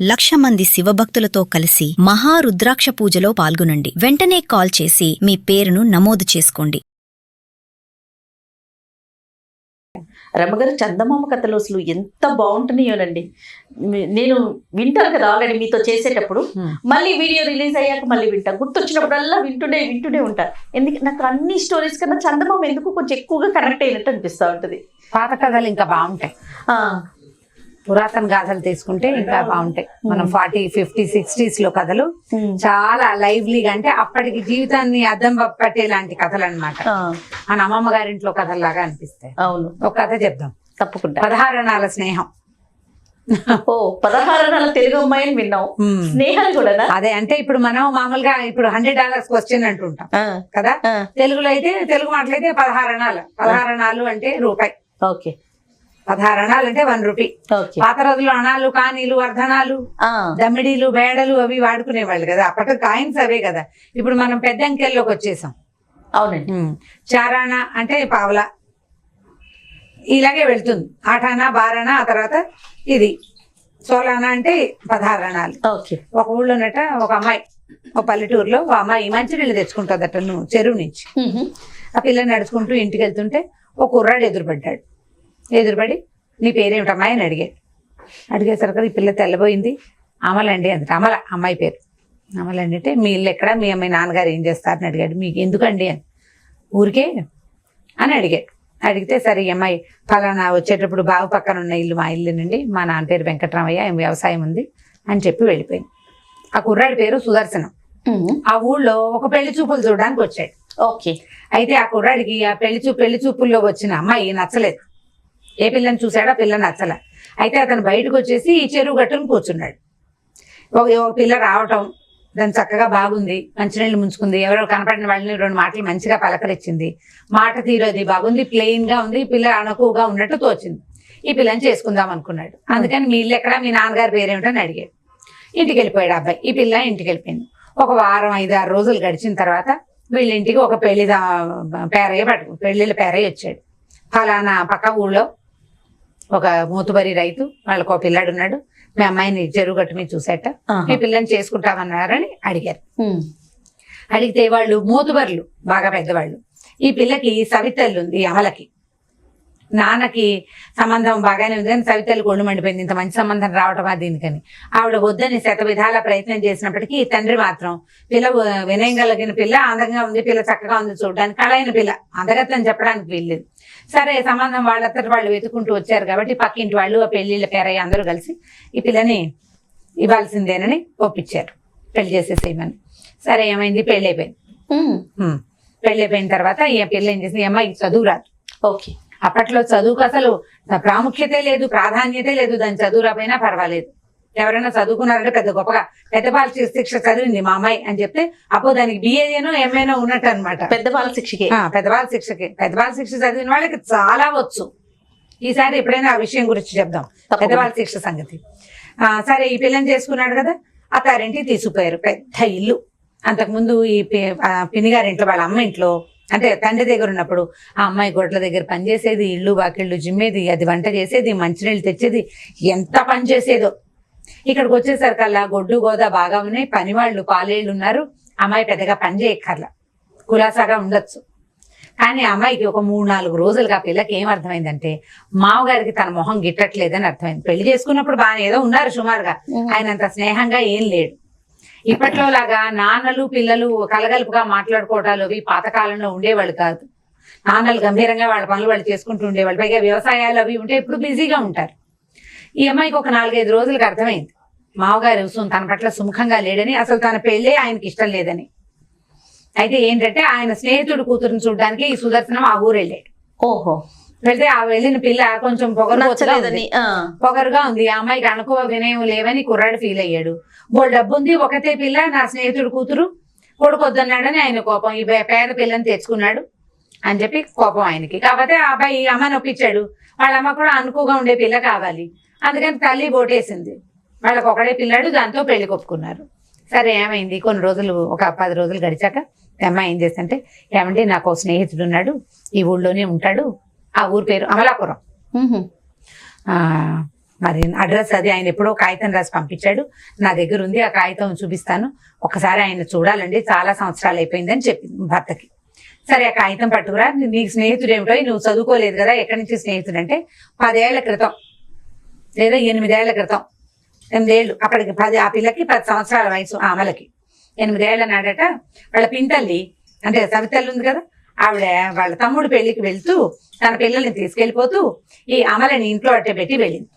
1,00,000 మంది శివభక్తులతో కలిసి మహారుద్రాక్ష పూజలో పాల్గొనండి. వెంటనే కాల్ చేసి మీ పేరును నమోదు చేసుకోండి. రమ్మగారు చందమామ కథలు అసలు ఎంత బాగుంటున్నాయోనండి. నేను వింటాను కదా ఆల్రెడీ మీతో చేసేటప్పుడు, మళ్ళీ వీడియో రిలీజ్ అయ్యాక మళ్ళీ వింటాను. గుర్తొచ్చినప్పుడల్లా వింటూనే ఉంటాను. ఎందుకు నాకు అన్ని స్టోరీస్ కన్నా చందమామ ఎందుకు కొంచెం ఎక్కువగా కనెక్ట్ అయినట్టు అనిపిస్తూ ఉంటుంది. పాత కథలు ఇంకా బాగుంటాయి, పురాతన గాథలు తీసుకుంటే ఇంకా బాగుంటాయి. మనం 40, 50, 60s లో కథలు చాలా లైవ్లీగా, అంటే అప్పటికి జీవితాన్ని అద్దం పట్టేలాంటి కథలు అనమాట. మన అమ్మమ్మ గారింట్లో కథల్లాగా అనిపిస్తాయి. అవును, ఒక కథ చెప్దాం తప్పకుండా. 16 అణాల స్నేహం. 16 అణాల తెలుగు అమ్మాయిని విన్నాం, స్నేహాలు కూడా. అదే అంటే ఇప్పుడు మనం మామూలుగా ఇప్పుడు $100 క్వశ్చన్ అంటుంటాం కదా, తెలుగులో అయితే తెలుగు మాటలైతే 16 అణాలు. 16 అణాలు అంటే రూపాయి. ఓకే, 16 అణాలు అంటే 1 రూపీ. పాత రోజుల్లో అణాలు, కానీలు, అర్ధనాలు, దమ్మిడీలు, బేడలు అవి వాడుకునేవాళ్ళు కదా. అప్పటి కాయిన్స్ అవే కదా. ఇప్పుడు మనం పెద్ద అంకెల్లోకి వచ్చేసాం. అవునండి. చారానా అంటే పావలా, ఇలాగే వెళ్తుంది. 8 అణా, 12 అణా, ఆ తర్వాత ఇది 16 అణా అంటే 16 అణాలు. ఒక ఊళ్ళోనట ఒక అమ్మాయి, ఒక పల్లెటూరులో ఒక అమ్మాయి మంచినీళ్ళు తెచ్చుకుంటుందట చెరువు నుంచి. ఆ పిల్లని నడుచుకుంటూ ఇంటికి వెళ్తుంటే ఒక కుర్రాడు ఎదురుపడి నీ పేరేమిటమ్మాయి అని అడిగేసరికి ఈ పిల్ల తెల్లబోయింది. అమలండి అంది. అమ్మాయి పేరు అమలండి. అంటే మీ ఇల్లు ఎక్కడ, మీ అమ్మాయి నాన్నగారు ఏం చేస్తారని అడిగాడు. మీకు ఎందుకండి అని. ఊరికే అని అడిగితే సరే ఈ అమ్మాయి ఫలానా వచ్చేటప్పుడు బావు పక్కన ఉన్న ఇల్లు మా ఇల్లునండి, మా నాన్న పేరు వెంకటరామయ్య, వ్యవసాయం ఉంది అని చెప్పి వెళ్ళిపోయింది. ఆ కుర్రాడి పేరు సుదర్శనం. ఆ ఊళ్ళో ఒక పెళ్లి చూపులు చూడడానికి వచ్చాడు. ఓకే. అయితే ఆ కుర్రాడికి ఆ పెళ్లి చూపుల్లో వచ్చిన అమ్మాయి నచ్చలేదు. ఏ పిల్లని చూశాడో ఆ పిల్ల నచ్చల. అయితే అతను బయటకు వచ్చేసి ఈ చెరువు గట్టును కూర్చున్నాడు. ఒక పిల్ల రావటం, దాన్ని చక్కగా బాగుంది, మంచినీళ్ళు ముంచుకుంది, ఎవరో కనపడిన వాళ్ళని 2 మాటలు మంచిగా పలకరించింది, మాట తీరోది బాగుంది, ప్లెయిన్ గా ఉంది, పిల్ల అణకువగా ఉన్నట్టు తోచింది. ఈ పిల్లని చేసుకుందాం అనుకున్నాడు. అందుకని మీ ఇల్లు ఎక్కడ, మీ నాన్నగారి పేరేమిటని అడిగాడు. ఇంటికి వెళ్ళిపోయాడు అబ్బాయి. ఈ పిల్ల ఇంటికి వెళ్ళిపోయింది. ఒక వారం 5-6 రోజులు గడిచిన తర్వాత వీళ్ళింటికి ఒక పెళ్లిళ్ళ పేరయ్య వచ్చాడు. ఫలానా పక్క ఊళ్ళో ఒక మూతుబరి రైతు, వాళ్ళకు ఒక పిల్లాడు ఉన్నాడు, మీ అమ్మాయిని చెరువు గట్టు మీద చూసేట, మీ పిల్లని చేసుకుంటామన్నారని అడిగారు. అడిగితే వాళ్ళు మూతుబరులు, బాగా పెద్దవాళ్ళు. ఈ పిల్లకి సవితల్లు ఉంది, అమలకి. నాన్నకి సంబంధం బాగానే ఉంది కానీ సవితల్లి ఒళ్ళు మండిపోయింది, ఇంత మంచి సంబంధం రావటమా దీనికని. ఆవిడ వద్దని శతవిధాల ప్రయత్నం చేసినప్పటికీ తండ్రి మాత్రం పిల్ల వినయం కలిగిన పిల్ల, అందంగా ఉంది పిల్ల, చక్కగా ఉంది చూడడానికి, కళైన పిల్ల, అందగత్తని చెప్పడానికి వీల్లేదు. సరే సంబంధం వాళ్ళంతటి వాళ్ళు వెతుకుంటూ వచ్చారు కాబట్టి పక్కింటి వాళ్ళు, ఆ పెళ్లిళ్ళ పేరయ్య అందరూ కలిసి ఈ పిల్లని ఇవ్వాల్సిందేనని ఒప్పించారు, పెళ్లి చేసేసేయమని. సరే ఏమైంది, పెళ్లి అయిపోయింది. పెళ్లి అయిపోయిన తర్వాత ఈ పిల్ల ఏం చేసింది, ఈ అమ్మాయి చదువు రాదు. ఓకే. అప్పట్లో చదువుకు అసలు ప్రాముఖ్యతే లేదు, ప్రాధాన్యతే లేదు. దాని చదువు రాపోయినా పర్వాలేదు. ఎవరైనా చదువుకున్నారంటే పెద్ద గొప్పగా పెద్ద బాల శిక్ష చదివింది మా అమ్మాయి అని చెప్తే అప్పుడు దానికి BAనో MAనో ఉన్నట్టు అనమాట. పెద్ద బాల శిక్షకి. పెద్ద బాల శిక్ష చదివిన వాళ్ళకి చాలా వచ్చు. ఈసారి ఎప్పుడైనా ఆ విషయం గురించి చెప్దాం, పెద్ద బాల శిక్ష సంగతి. సరే ఈ పిల్లని చేసుకున్నాడు కదా, అత్తారింటికి తీసుకుపోయారు. పెద్ద ఇల్లు. అంతకుముందు ఈ పినిగారింట్లో, వాళ్ళ అమ్మ ఇంట్లో, అంటే తండ్రి దగ్గర ఉన్నప్పుడు ఆ అమ్మాయి గొడ్ల దగ్గర పనిచేసేది, ఇళ్ళు వాకిళ్ళు జిమ్మేది, అది వంట చేసేది, మంచినీళ్ళు తెచ్చేది, ఎంత పని చేసేదో. ఇక్కడికి వచ్చేసరికల్లా గొడ్డు గోదా బాగా ఉన్నాయి, పనివాళ్ళు పాలేళ్ళు ఉన్నారు. అమ్మాయి పెద్దగా పని చేయక్కర్లా, కులాసాగా ఉండొచ్చు. కానీ అమ్మాయికి ఒక 3-4 రోజులుగా పిల్లకి ఏం అర్థమైందంటే మామగారికి తన మొహం గిట్టట్లేదని అర్థమైంది. పెళ్లి చేసుకున్నప్పుడు బాగా ఏదో ఉన్నారు సుమారుగా, ఆయన అంత స్నేహంగా ఏం లేడు. ఇప్పట్లో లాగా నాన్నలు పిల్లలు కలగలుపుగా మాట్లాడుకోవటాలు అవి పాతకాలంలో ఉండేవాళ్ళు కాదు. నాన్నలు గంభీరంగా వాళ్ళ పనులు వాళ్ళు చేసుకుంటూ ఉండేవాళ్ళు. పైగా వ్యవసాయాలు అవి ఉంటే ఇప్పుడు బిజీగా ఉంటారు. ఈ అమ్మాయికి ఒక 4-5 రోజులకు అర్థమైంది మామగారు తన పట్ల సుముఖంగా లేడని, అసలు తన పెళ్ళే ఆయనకి ఇష్టం లేదని. అయితే ఏంటంటే ఆయన స్నేహితుడు కూతురుని చూడడానికి ఈ సుదర్శనం ఆ ఊరు వెళ్ళాడు. ఓహో. వెళ్తే ఆ వెళ్ళిన పిల్ల కొంచెం పొగరుగా ఉంది. ఆ అమ్మాయికి అనుకువ వినయం లేవని కుర్రాడు ఫీల్ అయ్యాడు. బోల్ డబ్బు ఉంది, ఒకతే పిల్ల, నా స్నేహితుడు కూతురు, కొడుకొద్దన్నాడని ఆయన కోపం. ఈ పేద పిల్లని తెచ్చుకున్నాడు అని చెప్పి కోపం ఆయనకి. కాకపోతే ఆ అబ్బాయి అమ్మని ఒప్పించాడు. వాళ్ళ అమ్మ కూడా అనుకువగా ఉండే పిల్ల కావాలి, అందుకని తల్లి బోటేసింది. వాళ్ళకి ఒకడే పిల్లాడు, దాంతో పెళ్లి కొప్పుకున్నారు. సరే ఏమైంది, కొన్ని రోజులు ఒక 10 రోజులు గడిచాక అమ్మాయి ఏం చేస్తుంటే, ఏమంటే నాకు ఒక స్నేహితుడు ఉన్నాడు, ఈ ఊళ్ళోనే ఉంటాడు, ఆ ఊరి పేరు అమలాపురం. మరి అడ్రస్ అది ఆయన ఎప్పుడో కాగితం రాసి పంపించాడు, నా దగ్గర ఉంది, ఆ కాగితం చూపిస్తాను, ఒకసారి ఆయన చూడాలండి, చాలా సంవత్సరాలు అయిపోయిందని చెప్పింది భర్తకి. సరే ఆ కాగితం పట్టుకురా, నీకు స్నేహితుడు ఏమిటో, నువ్వు చదువుకోలేదు కదా, ఎక్కడి నుంచి స్నేహితుడు అంటే 10 ఏళ్ల క్రితం లేదా 8 ఏళ్ల క్రితం, 8 ఏళ్ళు అప్పటికి 10, ఆ పిల్లకి 10 సంవత్సరాల వయసు, ఆ అమలకి 8 ఏళ్ల నాడట వాళ్ళ పింతల్లి అంటే సవితల్లి ఉంది కదా, ఆవిడ వాళ్ళ తమ్ముడు పెళ్లికి వెళ్తూ తన పిల్లల్ని తీసుకెళ్లిపోతూ ఈ అమలని ఇంట్లో అట్ట పెట్టి వెళ్ళింది.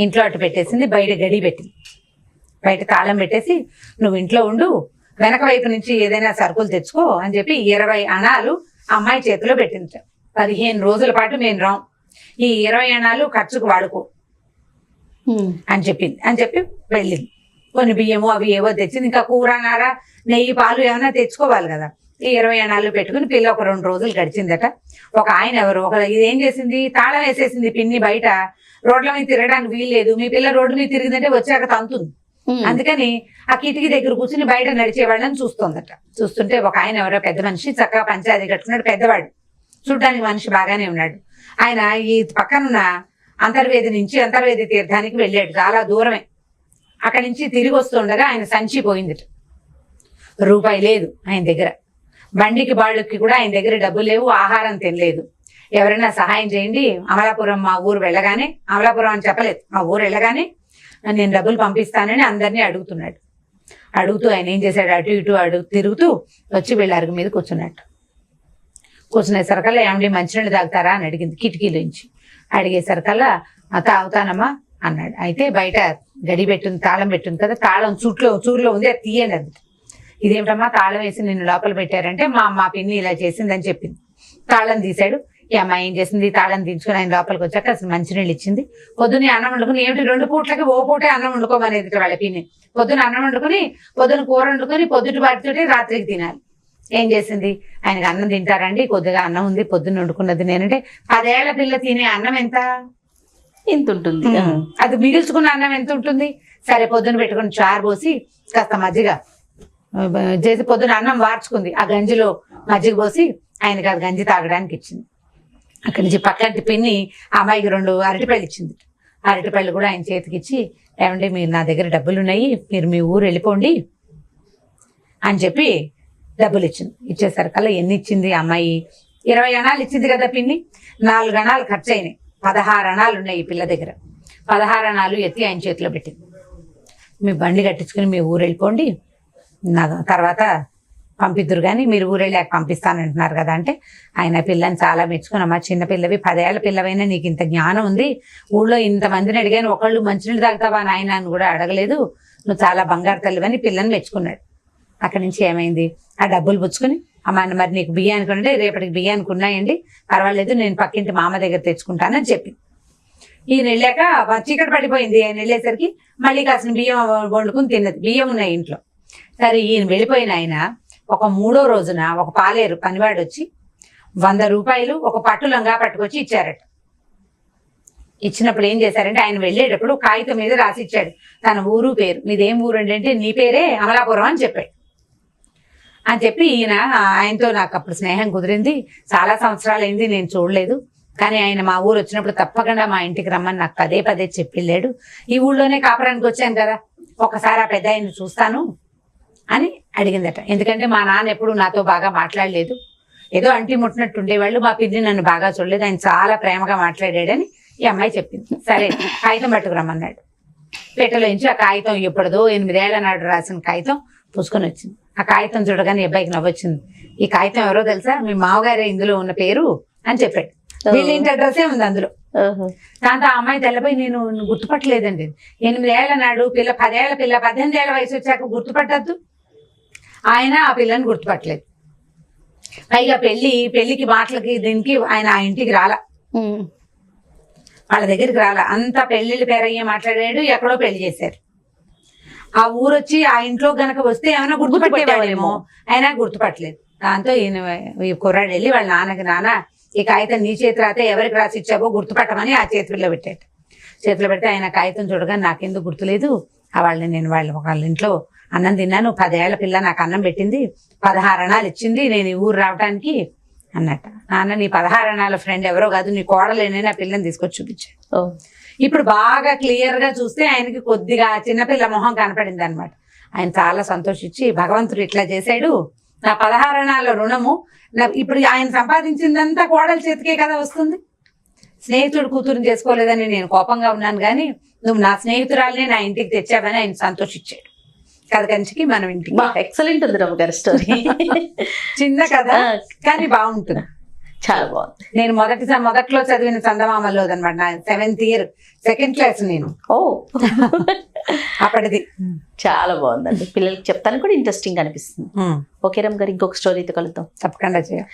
ఇంట్లో అట్టు పెట్టేసింది, బయట గడి పెట్టింది, బయట తాళం పెట్టేసి నువ్వు ఇంట్లో ఉండు, వెనక వైపు నుంచి ఏదైనా సరుకులు తెచ్చుకో అని చెప్పి 20 అణాలు అమ్మాయి చేతిలో పెట్టింది. 15 రోజుల పాటు మేము రాం, ఈ 20 అణాలు ఖర్చుకు వాడుకో అని చెప్పింది. అని చెప్పి వెళ్ళింది. కొన్ని బియ్యము అవి ఏవో తెచ్చింది, ఇంకా కూర నార నెయ్యి పాలు ఏమైనా తెచ్చుకోవాలి కదా. ఈ 20 అణాలు పెట్టుకుని పిల్ల ఒక 2 రోజులు గడిచిందట. ఒక ఆయన ఎవరు ఇదేం చేసింది, తాళం వేసేసింది పిన్ని, బయట రోడ్ల మీద తిరగడానికి వీలు లేదు, మీ పిల్ల రోడ్డు మీద తిరిగిందంటే వచ్చాక తంతుంది, అందుకని ఆ కిటికీ దగ్గర కూర్చుని బయట నడిచే వాళ్ళని చూస్తోందట. చూస్తుంటే ఒక ఆయన ఎవరో పెద్ద మనిషి, చక్కగా పంచాయతీ కట్టుకున్నాడు, పెద్దవాడు, చూడ్డానికి మనిషి బాగానే ఉన్నాడు. ఆయన ఈ పక్కనున్న అంతర్వేది తీర్థానికి వెళ్ళాడు, చాలా దూరమే. అక్కడి నుంచి తిరిగి వస్తుండగా ఆయన సంచి పోయిందట, రూపాయి లేదు ఆయన దగ్గర, బండికి బాళ్ళకి కూడా ఆయన దగ్గర డబ్బులు లేవు, ఆహారం తినలేదు. ఎవరైనా సహాయం చేయండి, అమలాపురం మా ఊరు వెళ్ళగానే, అమలాపురం అని చెప్పలేదు, మా ఊరు వెళ్ళగానే నేను డబ్బులు పంపిస్తానని అందరినీ అడుగుతున్నాడు. అడుగుతూ ఆయన ఏం చేశాడు, అటు ఇటు తిరుగుతూ వచ్చి వీళ్ళ అరుగు మీద కూర్చున్నట్టు. కూర్చునేసరికల్లా ఏమండి మంచినీళ్ళు తాగుతారా అని అడిగింది కిటికీలోంచి. అడిగేసరికల్లా తాగుతానమ్మా అన్నాడు. అయితే బయట గడి పెట్టుంది, తాళం పెట్టుంది కదా, తాళం చూరులో ఉంది, అది తీయండి అంది. ఇదేమిటమ్మా తాళం వేసి నిన్ను లోపల పెట్టారంటే మా పిన్ని ఇలా చేసిందని చెప్పింది. తాళం తీశాడు. ఈ అమ్మాయి ఏం చేసింది, తాళం తీర్చుకుని ఆయన లోపలికి వచ్చాక అసలు మంచినీళ్ళు ఇచ్చింది. పొద్దున్నే అన్నం వండుకుని, ఏమిటి 2 పూట్లకి ఓ పూటే అన్నం వండుకోమనేది వాళ్ళ పిన్ని. పొద్దున అన్నం వండుకుని, పొద్దున కూర వండుకుని, పొద్దుటి వాటితోటి రాత్రికి తినాలి. ఏం చేసింది, ఆయనకి అన్నం తింటారండి, కొద్దిగా అన్నం ఉంది పొద్దున్న వండుకున్నది నేనంటే, 10 ఏళ్ల పిల్ల తినే అన్నం ఎంత ఇంత ఉంటుంది, అది మిగిల్చుకున్న అన్నం ఎంత ఉంటుంది. సరే పొద్దున పెట్టుకుని చారు పోసి కాస్త మజ్జిగ చేసి పొద్దున అన్నం వార్చుకుంది, ఆ గంజిలో మజ్జిగ పోసి ఆయనకి అది గంజి తాగడానికి ఇచ్చింది. అక్కడి నుంచి పక్కంటి పిన్ని ఆ అమ్మాయికి 2 అరటిపళ్ళు ఇచ్చింది. అరటిపళ్ళు కూడా ఆయన చేతికి ఇచ్చి, ఏమంటే మీరు నా దగ్గర డబ్బులు ఉన్నాయి, మీరు మీ ఊరు వెళ్ళిపోండి అని చెప్పి డబ్బులు ఇచ్చింది. ఇచ్చేసరికల్లా ఎన్ని ఇచ్చింది అమ్మాయి, 20 అణాలు ఇచ్చింది కదా పిన్ని, 4 అణాలు ఖర్చు అయినాయి, 16 అణాలు ఉన్నాయి ఈ పిల్ల దగ్గర. 16 అణాలు ఎత్తి ఆయన చేతిలో పెట్టింది. మీ బండి కట్టించుకుని మీ ఊరు వెళ్ళిపోండి, నా తర్వాత పంపిద్దురు కానీ మీరు ఊరెళ్ళాక పంపిస్తానంటున్నారు కదా అంటే, ఆయన పిల్లని చాలా మెచ్చుకున్నమ్మా, చిన్న పిల్లవి, 10 ఏళ్ల పిల్లవైనా నీకు ఇంత జ్ఞానం ఉంది, ఊళ్ళో ఇంతమందిని అడిగాను, ఒకళ్ళు మంచినీళ్ళు తాగుతావా నాయన అని కూడా అడగలేదు, నువ్వు చాలా బంగారు తల్లివని పిల్లని మెచ్చుకున్నాడు. అక్కడి నుంచి ఏమైంది, ఆ డబ్బులు పుచ్చుకుని, అమ్మ మరి నీకు బియ్యానికి ఉంటే రేపటికి బియ్యానికి ఉన్నాయండి, పర్వాలేదు నేను పక్కింటి మామ దగ్గర తెచ్చుకుంటానని చెప్పింది. ఈయన వెళ్ళాక చీకటి పడిపోయింది. ఆయన వెళ్ళేసరికి మళ్ళీ కాసిన బియ్యం వండుకుని తిన్నది, బియ్యం ఉన్నాయి ఇంట్లో. సరే ఈయన వెళ్ళిపోయిన ఆయన ఒక 3వ రోజున ఒక పాలేరు పనివాడు వచ్చి 100 రూపాయలు ఒక పట్టు లంగా పట్టుకొచ్చి ఇచ్చారట. ఇచ్చినప్పుడు ఏం చేశారంటే, ఆయన వెళ్ళేటప్పుడు కాగితం మీద రాసి ఇచ్చాడు తన ఊరు పేరు. మీదేం ఊరు అంటే, నీ పేరే అమలాపురం అని చెప్పాడు. అని చెప్పి ఈయన, ఆయనతో నాకు అప్పుడు స్నేహం కుదిరింది, చాలా సంవత్సరాలు అయింది నేను చూడలేదు, కానీ ఆయన మా ఊరు వచ్చినప్పుడు తప్పకుండా మా ఇంటికి రమ్మని నాకు పదే చెప్పిళ్ళాడు. ఈ ఊళ్ళోనే కాపురానికి వచ్చాను కదా, ఒకసారి ఆ పెద్ద ఆయన్ని చూస్తాను అని అడిగిందట. ఎందుకంటే మా నాన్న ఎప్పుడు నాతో బాగా మాట్లాడలేదు, ఏదో అంటి ముట్టినట్టు ఉండేవాళ్ళు, మా పిన్ని నన్ను బాగా చూడలేదు, ఆయన చాలా ప్రేమగా మాట్లాడాడని ఈ అమ్మాయి చెప్పింది. సరే కాగితం పట్టుకురమ్మన్నాడు. పెట్టెలోంచి ఆ కాగితం ఎప్పుడుదో 8 ఏళ్ల నాడు రాసిన కాగితం పుసుకొని వచ్చింది. ఆ కాగితం చూడగానే అబ్బాయికి నవ్వొచ్చింది. ఈ కాగితం ఎవరో తెలుసా, మీ మామగారే ఇందులో ఉన్న పేరు అని చెప్పాడు. వీళ్ళ ఇంటి అడ్రస్సే ఉంది అందులో. దాంతో ఆ అమ్మాయి తెల్లపోయి, నేను గుర్తుపట్టలేదండి, 8 ఏళ్ల నాడు పిల్ల, 10 ఏళ్ల పిల్ల, 18 ఏళ్ల వయసు వచ్చాక గుర్తుపట్టద్దు. ఆయన ఆ పిల్లని గుర్తుపట్టలేదు. పైగా పెళ్లికి మాటలకి దీనికి ఆయన ఆ ఇంటికి రాలా, వాళ్ళ దగ్గరికి రాలా, అంతా పెళ్లిళ్ళు పేరయ్యే మాట్లాడాడు, ఎక్కడో పెళ్లి చేశారు. ఆ ఊరొచ్చి ఆ ఇంట్లో గనక వస్తే ఏమైనా గుర్తుపట్టేవాళ్ళేమో, అయినా గుర్తుపట్టలేదు. దాంతో ఈయన కుర్రాడు వెళ్ళి వాళ్ళ నాన్నకి, నాన్న ఈ కాగితం నీ చేతి రాతే ఎవరికి రాసి ఇచ్చావో గుర్తుపట్టమని ఆ చేతిలో పెట్టాడు. చేతిలో పెడితే ఆయన కాగితం చూడగానే నాకెందుకు గుర్తులేదు, నేను వాళ్ళ ఇంట్లో అన్నం తిన్నాను, 10 ఏళ్ల పిల్ల నాకు అన్నం పెట్టింది, 16 అణాలు ఇచ్చింది నేను ఈ ఊరు రావడానికి అన్నట్ట. నాన్న నీ 16 అణాల ఫ్రెండ్ ఎవరో కాదు, నీ కోడలేనే నా పిల్లని తీసుకొచ్చి చూపించాడు. ఇప్పుడు బాగా క్లియర్ గా చూస్తే ఆయనకి కొద్దిగా చిన్నపిల్ల మొహం కనపడింది అనమాట. ఆయన చాలా సంతోషించి భగవంతుడు ఇట్లా చేశాడు, నా 16 అణాల రుణము ఇప్పుడు ఆయన సంపాదించిందంతా కోడల చేతికే కదా వస్తుంది. స్నేహితుడు కూతురుని చేసుకోలేదని నేను కోపంగా ఉన్నాను, కానీ నువ్వు నా స్నేహితురాలనే నా ఇంటికి తెచ్చావని ఆయన సంతోషించాడు. కథ కంచికి మనం ఇంటికి. ఎక్సలెంట్ ఉంది రమ్మగారి స్టోరీ. చిన్న కథ కానీ బాగుంటుంది, చాలా బాగుంది. నేను మొదట్లో చదివిన చందమామలో అనమాట. నా 7th year 2nd class నేను. ఓ అప్పటిది చాలా బాగుందండి. పిల్లలకి చెప్తాను కూడా ఇంట్రెస్టింగ్ అనిపిస్తుంది. ఓకే రమ్మ గారు, ఇంకొక స్టోరీతో కలుద్దాం. తప్పకుండా చేయాలి.